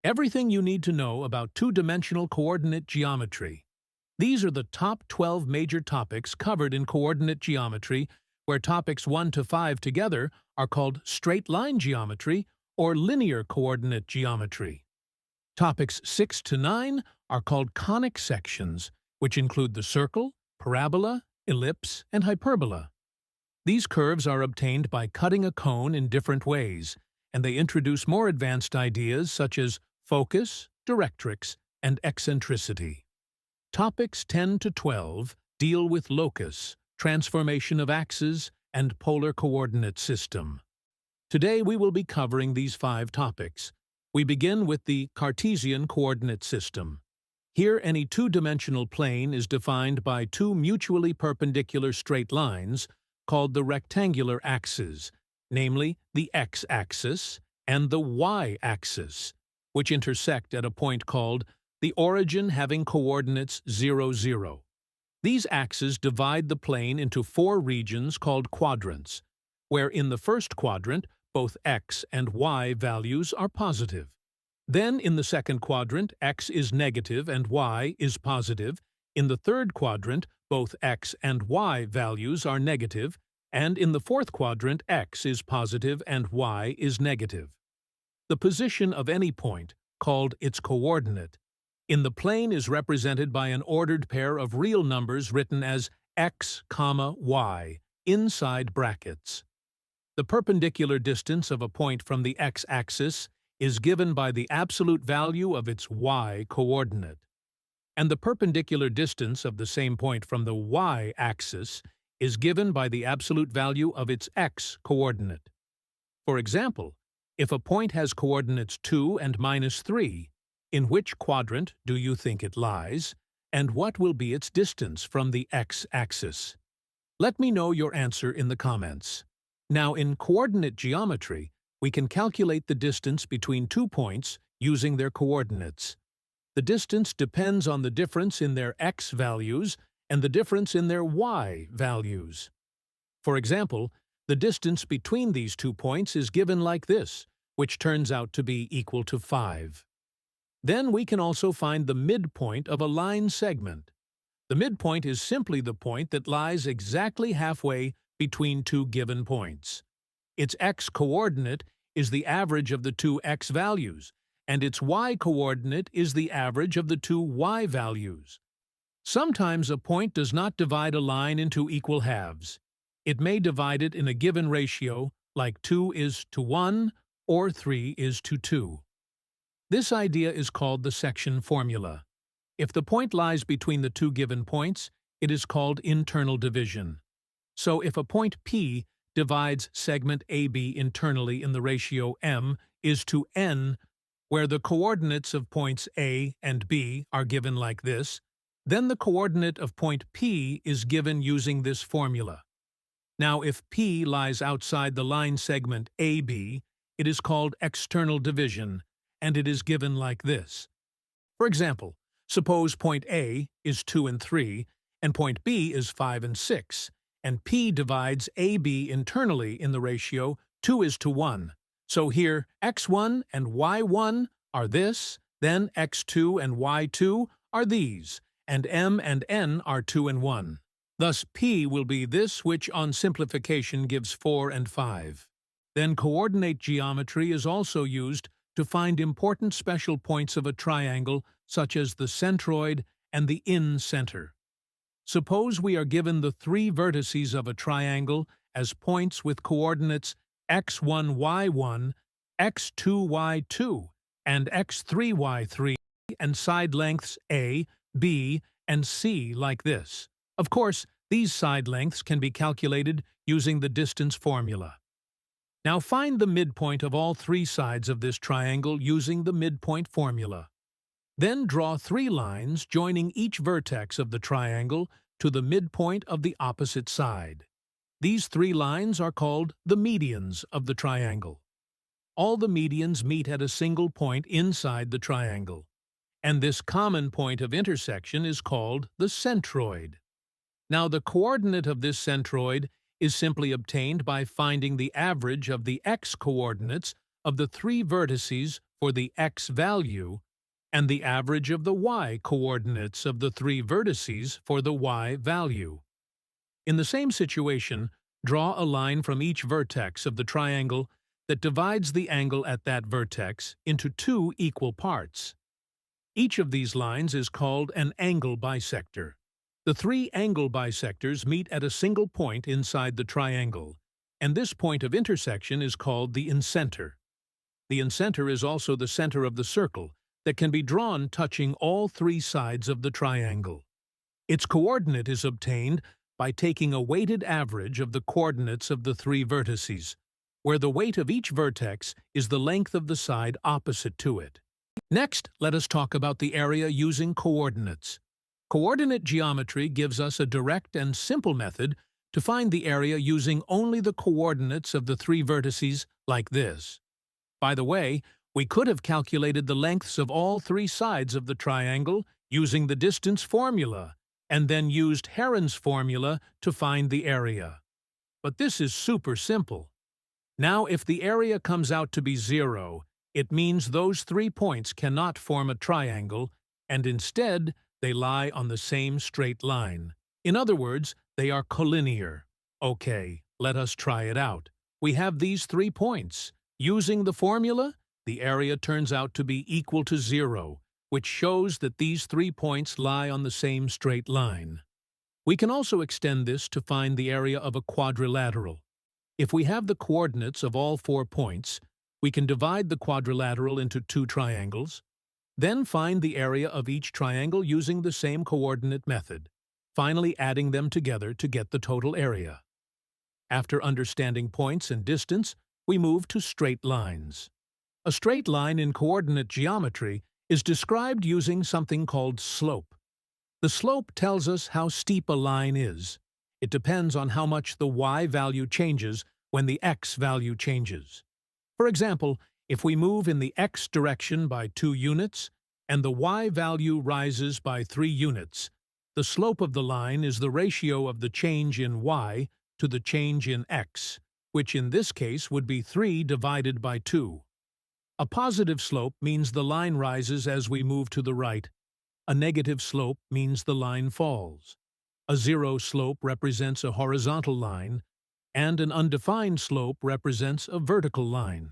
Everything you need to know about two-dimensional coordinate geometry. These are the top 12 major topics covered in coordinate geometry, where topics 1 to 5 together are called straight-line geometry or linear coordinate geometry. Topics 6 to 9 are called conic sections, which include the circle, parabola, ellipse, and hyperbola. These curves are obtained by cutting a cone in different ways, and they introduce more advanced ideas such as focus, directrix, and eccentricity. Topics 10 to 12 deal with locus, transformation of axes, and polar coordinate system. Today we will be covering these 5 topics. We begin with the Cartesian coordinate system. Here, any two-dimensional plane is defined by two mutually perpendicular straight lines called the rectangular axes, namely the x-axis and the y-axis, which intersect at a point called the origin having coordinates 0, 0. These axes divide the plane into 4 regions called quadrants, where in the first quadrant both x and y values are positive. Then in the second quadrant, x is negative and y is positive. In the third quadrant, both x and y values are negative, and in the fourth quadrant, x is positive and y is negative. The position of any point, called its coordinate, in the plane is represented by an ordered pair of real numbers written as x, y, inside brackets. The perpendicular distance of a point from the x-axis is given by the absolute value of its y-coordinate, and the perpendicular distance of the same point from the y-axis is given by the absolute value of its x-coordinate. For example, if a point has coordinates 2 and -3, in which quadrant do you think it lies, and what will be its distance from the x-axis? Let me know your answer in the comments. Now, in coordinate geometry, we can calculate the distance between 2 points using their coordinates. The distance depends on the difference in their x values and the difference in their y values. For example, the distance between these 2 points is given like this, which turns out to be equal to 5. Then we can also find the midpoint of a line segment. The midpoint is simply the point that lies exactly halfway between 2 given points. Its x-coordinate is the average of the 2 x values, and its y-coordinate is the average of the 2 y values. Sometimes a point does not divide a line into equal halves. It may divide it in a given ratio, like 2 is to 1 or 3 is to 2. This idea is called the section formula. If the point lies between the 2 given points, it is called internal division. So if a point P divides segment AB internally in the ratio m is to n, where the coordinates of points A and B are given like this, then the coordinate of point P is given using this formula. Now, if P lies outside the line segment AB, it is called external division, and it is given like this. For example, suppose point A is 2 and 3, and point B is 5 and 6, and P divides AB internally in the ratio 2 is to 1. So here, x1 and y1 are this, then x2 and y2 are these, and m and n are 2 and 1. Thus P will be this, which on simplification gives 4 and 5. Then coordinate geometry is also used to find important special points of a triangle, such as the centroid and the in-center. Suppose we are given the 3 vertices of a triangle as points with coordinates x1, y1, x2, y2, and x3, y3, and side lengths a, b, and c like this. Of course, these side lengths can be calculated using the distance formula. Now find the midpoint of all 3 sides of this triangle using the midpoint formula. Then draw 3 lines joining each vertex of the triangle to the midpoint of the opposite side. These 3 lines are called the medians of the triangle. All the medians meet at a single point inside the triangle, and this common point of intersection is called the centroid. Now the coordinate of this centroid is simply obtained by finding the average of the x-coordinates of the three vertices for the x value and the average of the y coordinates of the three vertices for the y value. In the same situation, draw a line from each vertex of the triangle that divides the angle at that vertex into two equal parts. Each of these lines is called an angle bisector. The three angle bisectors meet at a single point inside the triangle, and this point of intersection is called the incenter. The incenter is also the center of the circle that can be drawn touching all three sides of the triangle. Its coordinate is obtained by taking a weighted average of the coordinates of the three vertices, where the weight of each vertex is the length of the side opposite to it. Next, let us talk about the area using coordinates. Coordinate geometry gives us a direct and simple method to find the area using only the coordinates of the three vertices like this. By the way, we could have calculated the lengths of all three sides of the triangle using the distance formula, and then used Heron's formula to find the area. But this is super simple. Now, if the area comes out to be 0, it means those 3 points cannot form a triangle, and instead they lie on the same straight line. In other words, they are collinear. Okay, let us try it out. We have these 3 points. Using the formula, the area turns out to be equal to 0, which shows that these 3 points lie on the same straight line. We can also extend this to find the area of a quadrilateral. If we have the coordinates of all 4 points, we can divide the quadrilateral into 2 triangles, then find the area of each triangle using the same coordinate method, finally adding them together to get the total area. After understanding points and distance, we move to straight lines. A straight line in coordinate geometry is described using something called slope. The slope tells us how steep a line is. It depends on how much the y value changes when the x value changes. For example, if we move in the x direction by 2 units and the y value rises by 3 units, the slope of the line is the ratio of the change in y to the change in x, which in this case would be 3 divided by 2. A positive slope means the line rises as we move to the right. A negative slope means the line falls. A zero slope represents a horizontal line, and an undefined slope represents a vertical line.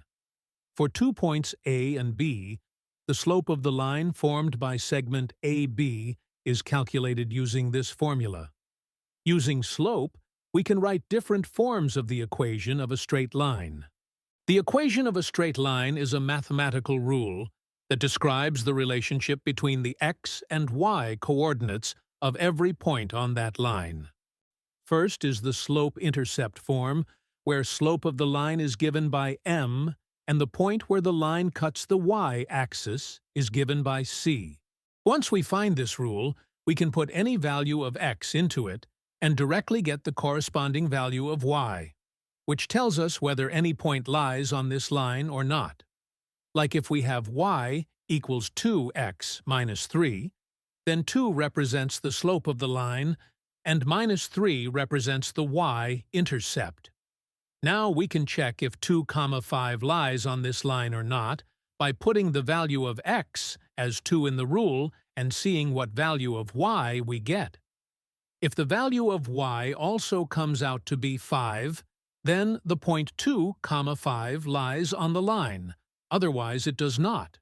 For 2 points A and B, the slope of the line formed by segment AB is calculated using this formula. Using slope, we can write different forms of the equation of a straight line. The equation of a straight line is a mathematical rule that describes the relationship between the x and y coordinates of every point on that line. First is the slope-intercept form, where slope of the line is given by m, and the point where the line cuts the y-axis is given by c. Once we find this rule, we can put any value of x into it and directly get the corresponding value of y, which tells us whether any point lies on this line or not. Like if we have y equals 2x minus 3, then 2 represents the slope of the line, and minus 3 represents the y-intercept. Now we can check if 2, 5 lies on this line or not by putting the value of x as 2 in the rule and seeing what value of y we get. If the value of y also comes out to be 5, then the point 2, 5 lies on the line, otherwise it does not.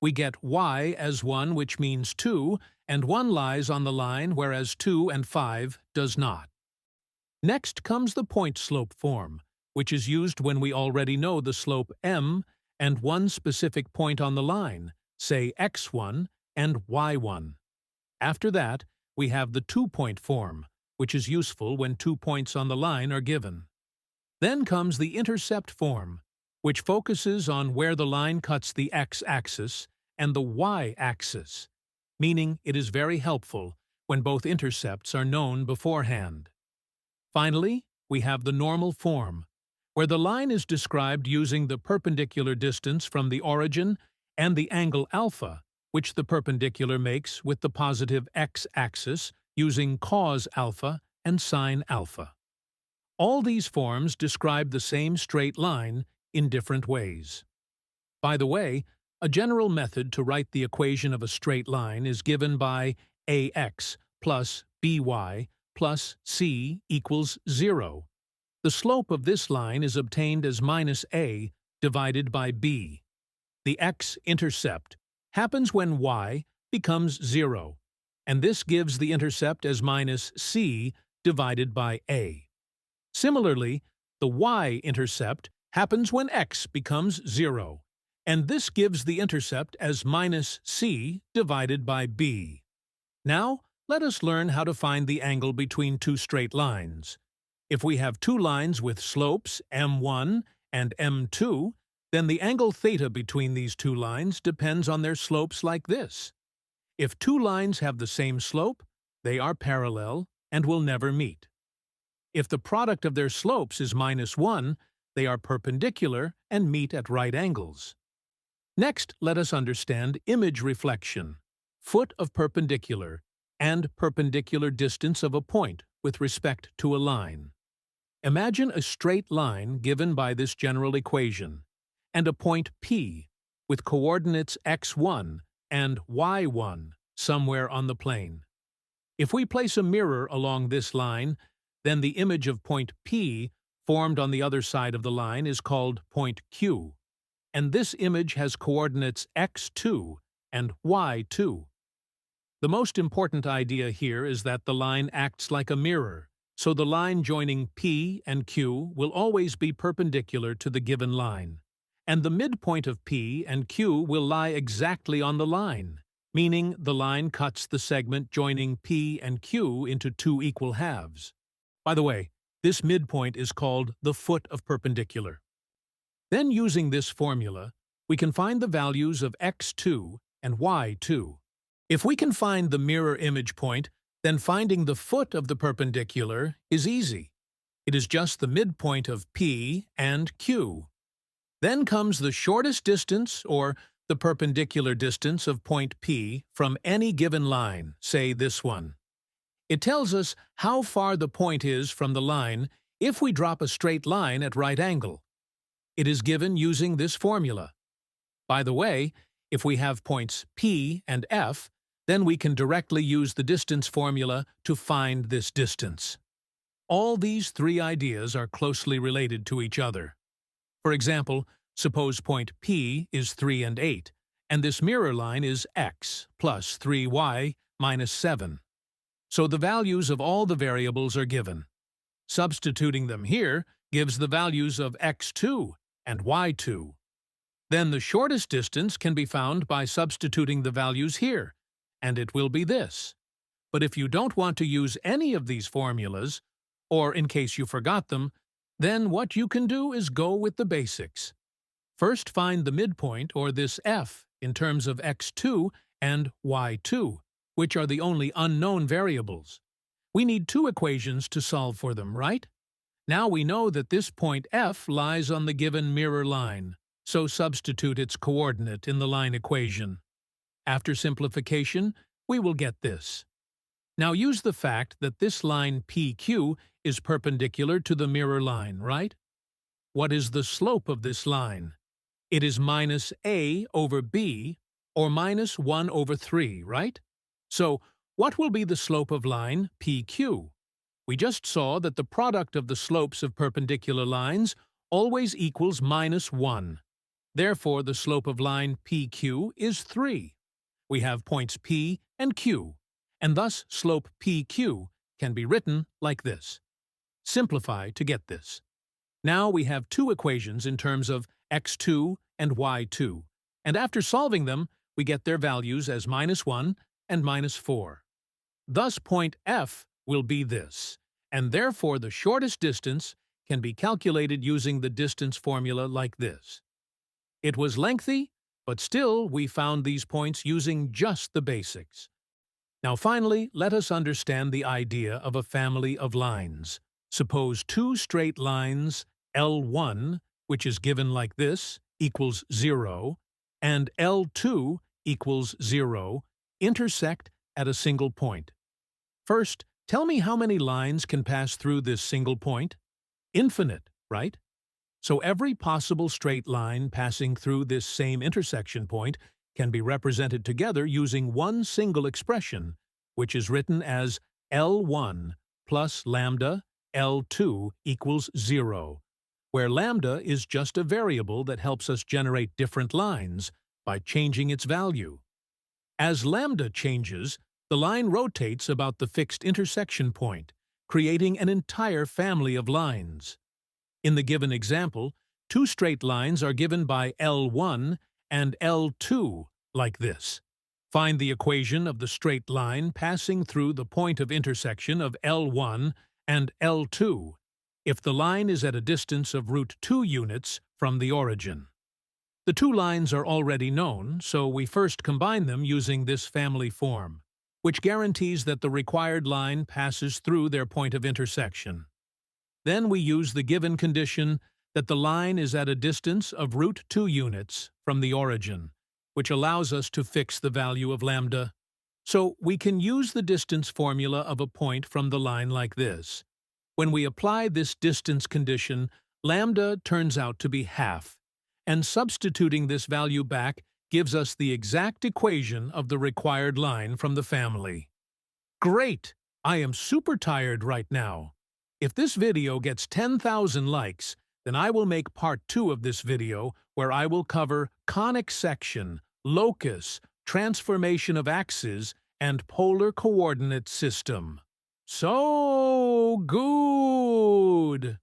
We get y as 1, which means 2, and 1 lies on the line, whereas 2 and 5 does not. Next comes the point slope form, which is used when we already know the slope m and one specific point on the line, say x1 and y1. After that, we have the 2-point form, which is useful when 2 points on the line are given. Then comes the intercept form, which focuses on where the line cuts the x-axis and the y-axis, meaning it is very helpful when both intercepts are known beforehand. Finally, we have the normal form, where the line is described using the perpendicular distance from the origin and the angle alpha, which the perpendicular makes with the positive x-axis using cos alpha and sine alpha. All these forms describe the same straight line in different ways. By the way, a general method to write the equation of a straight line is given by ax plus by plus c equals 0. The slope of this line is obtained as minus a divided by b. The x-intercept happens when y becomes 0, and this gives the intercept as minus c divided by a. Similarly, the y-intercept happens when x becomes 0, and this gives the intercept as minus c divided by b. Now, let us learn how to find the angle between two straight lines. If we have two lines with slopes m1 and m2, then the angle theta between these two lines depends on their slopes like this. If two lines have the same slope, they are parallel and will never meet. If the product of their slopes is minus 1, they are perpendicular and meet at right angles. Next, let us understand image reflection, foot of perpendicular, and perpendicular distance of a point with respect to a line. Imagine a straight line given by this general equation, and a point P with coordinates x1 and y1 somewhere on the plane. If we place a mirror along this line, then the image of point P formed on the other side of the line is called point Q, and this image has coordinates x2 and y2. The most important idea here is that the line acts like a mirror, so the line joining P and Q will always be perpendicular to the given line, and the midpoint of P and Q will lie exactly on the line, meaning the line cuts the segment joining P and Q into two equal halves. By the way, this midpoint is called the foot of perpendicular. Then, using this formula, we can find the values of x2 and y2. If we can find the mirror image point, then finding the foot of the perpendicular is easy. It is just the midpoint of P and Q. Then comes the shortest distance, or the perpendicular distance of point P from any given line, say this one. It tells us how far the point is from the line if we drop a straight line at right angle. It is given using this formula. By the way, if we have points P and F, then we can directly use the distance formula to find this distance. All these three ideas are closely related to each other. For example, suppose point P is 3 and 8, and this mirror line is x plus 3y minus 7. So the values of all the variables are given. Substituting them here gives the values of x2 and y2. Then the shortest distance can be found by substituting the values here, and it will be this. But if you don't want to use any of these formulas, or in case you forgot them, then what you can do is go with the basics. First, find the midpoint, or this f, in terms of x2 and y2, which are the only unknown variables. We need two equations to solve for them, right? Now we know that this point f lies on the given mirror line, so substitute its coordinate in the line equation. After simplification, we will get this. Now use the fact that this line PQ is perpendicular to the mirror line, right? What is the slope of this line? It is minus a over b, or minus 1 over 3, right? So, what will be the slope of line PQ? We just saw that the product of the slopes of perpendicular lines always equals minus 1. Therefore, the slope of line PQ is 3. We have points P and Q, and thus slope PQ can be written like this. Simplify to get this. Now we have two equations in terms of x2 and y2, and after solving them, we get their values as minus 1 and minus 4. Thus point F will be this, and therefore the shortest distance can be calculated using the distance formula like this. It was lengthy, but still we found these points using just the basics. Now finally, let us understand the idea of a family of lines. Suppose two straight lines, L1, which is given like this, equals 0, and L2 equals 0, intersect at a single point. First, tell me how many lines can pass through this single point? Infinite, right? So every possible straight line passing through this same intersection point can be represented together using one single expression, which is written as L1 plus lambda L2 equals 0, where lambda is just a variable that helps us generate different lines by changing its value. As lambda changes, the line rotates about the fixed intersection point, creating an entire family of lines. In the given example, two straight lines are given by L1 and L2, like this. Find the equation of the straight line passing through the point of intersection of L1 and L2 if the line is at a distance of √2 units from the origin. The two lines are already known, so we first combine them using this family form, which guarantees that the required line passes through their point of intersection. Then we use the given condition that the line is at a distance of √2 units from the origin, which allows us to fix the value of lambda. So we can use the distance formula of a point from the line like this. When we apply this distance condition, lambda turns out to be half, and substituting this value back gives us the exact equation of the required line from the family. Great! I am super tired right now. If this video gets 10,000 likes, then I will make part 2 of this video where I will cover conic section, locus, transformation of axes, and polar coordinate system. So good!